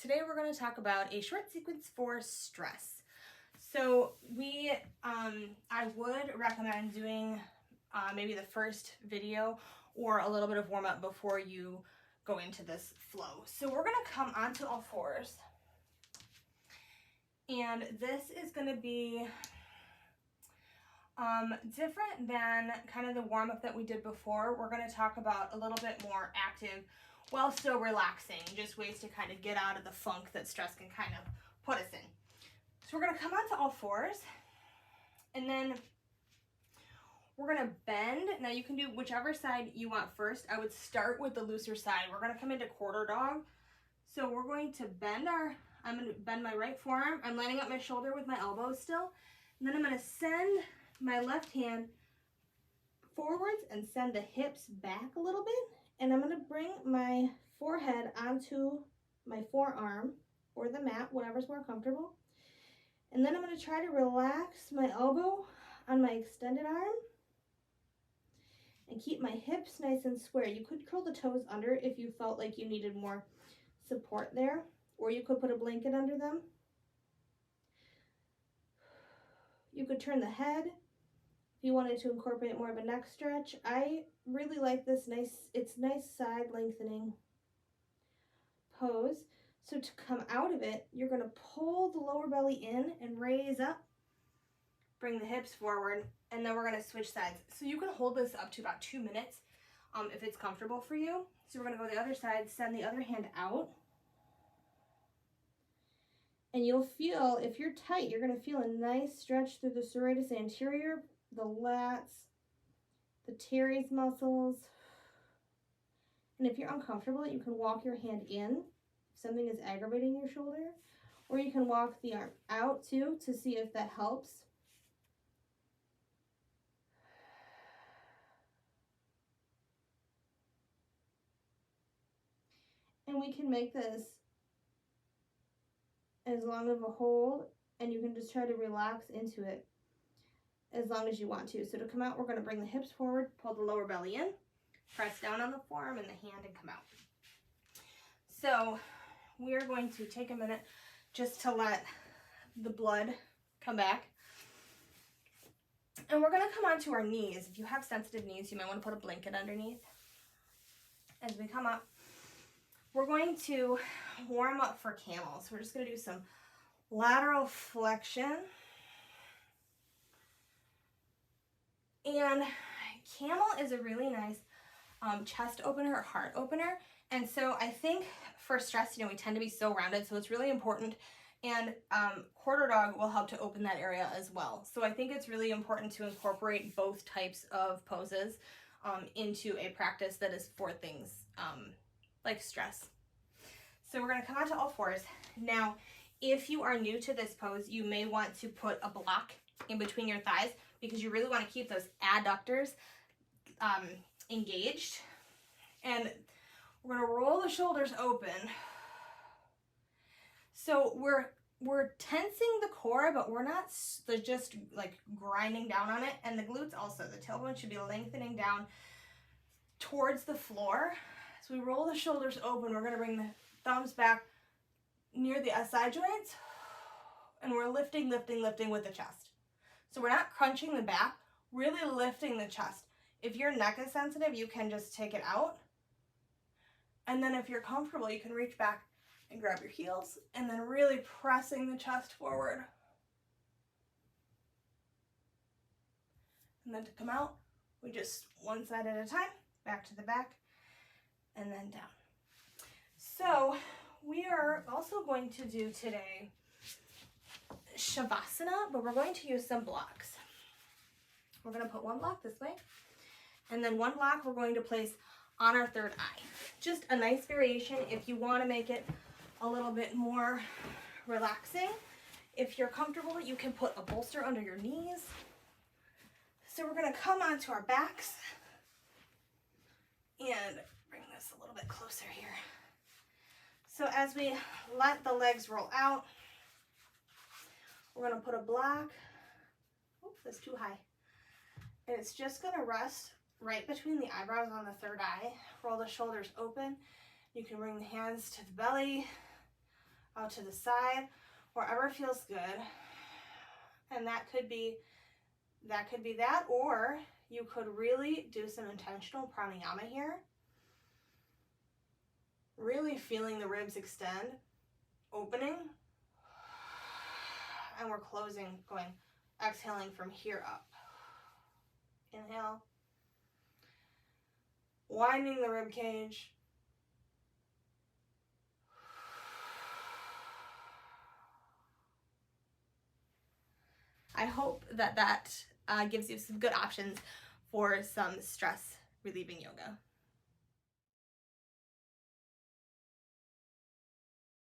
Today we're going to talk about a short sequence for stress. So I would recommend doing maybe the first video or a little bit of warm up before you go into this flow. So we're going to come onto all fours, and this is going to be different than kind of the warm up that we did before. We're going to talk about a little bit more active while still relaxing, just ways to kind of get out of the funk that stress can kind of put us in. So we're going to come onto all fours, and then we're going to bend. Now you can do whichever side you want first. I would start with the looser side. We're going to come into quarter dog. So we're going to I'm going to bend my right forearm. I'm lining up my shoulder with my elbows still. And then I'm going to send my left hand forwards and send the hips back a little bit. And I'm going to bring my forehead onto my forearm or the mat, whatever's more comfortable. And then I'm going to try to relax my elbow on my extended arm and keep my hips nice and square. You could curl the toes under if you felt like you needed more support there, or you could put a blanket under them. You could turn the head if you wanted to incorporate more of a neck stretch. I really like this it's nice side lengthening pose. So to come out of it, you're going to pull the lower belly in and raise up, bring the hips forward, and then we're going to switch sides. So you can hold this up to about 2 minutes if it's comfortable for you. So we're going to go the other side, send the other hand out. And you'll feel, if you're tight, you're going to feel a nice stretch through the serratus anterior, the lats, the teres muscles. And if you're uncomfortable, you can walk your hand in if something is aggravating your shoulder, or you can walk the arm out too to see if that helps. And we can make this as long of a hold, and you can just try to relax into it as long as you want to. So to come out, we're going to bring the hips forward, pull the lower belly in, press down on the forearm and the hand, and come out. So we are going to take a minute just to let the blood come back. And we're going to come onto our knees. If you have sensitive knees, you might want to put a blanket underneath. As we come up, we're going to warm up for camel. So we're just going to do some lateral flexion. And camel is a really nice chest opener or heart opener. And so I think for stress, we tend to be so rounded, so it's really important. And quarter dog will help to open that area as well. So I think it's really important to incorporate both types of poses into a practice that is for things like stress. So we're going to come onto all fours. Now, if you are new to this pose, you may want to put a block in between your thighs because you really want to keep those adductors engaged. And we're going to roll the shoulders open. So we're tensing the core, but we're not just like grinding down on it. And the glutes also, the tailbone should be lengthening down towards the floor. So we roll the shoulders open. We're going to bring the thumbs back near the SI joints, and we're lifting with the chest. So we're not crunching the back, really lifting the chest. If your neck is sensitive, you can just take it out. And then if you're comfortable, you can reach back and grab your heels, and then really pressing the chest forward. And then to come out, we just one side at a time, back to the back, and then down. So we are also going to do today Shavasana, but we're going to use some blocks. We're going to put one block this way, and then one block we're going to place on our third eye. Just a nice variation if you want to make it a little bit more relaxing. If you're comfortable, you can put a bolster under your knees. So we're going to come onto our backs and bring this a little bit closer here. So as we let the legs roll out, we're going to put a block. Oops, that's too high. And it's just going to rest right between the eyebrows on the third eye. Roll the shoulders open. You can bring the hands to the belly, out to the side, wherever feels good. And that could be that, or you could really do some intentional pranayama here. Really feeling the ribs extend, opening, and we're closing, going, exhaling from here up. Inhale. Winding the rib cage. I hope that gives you some good options for some stress relieving yoga.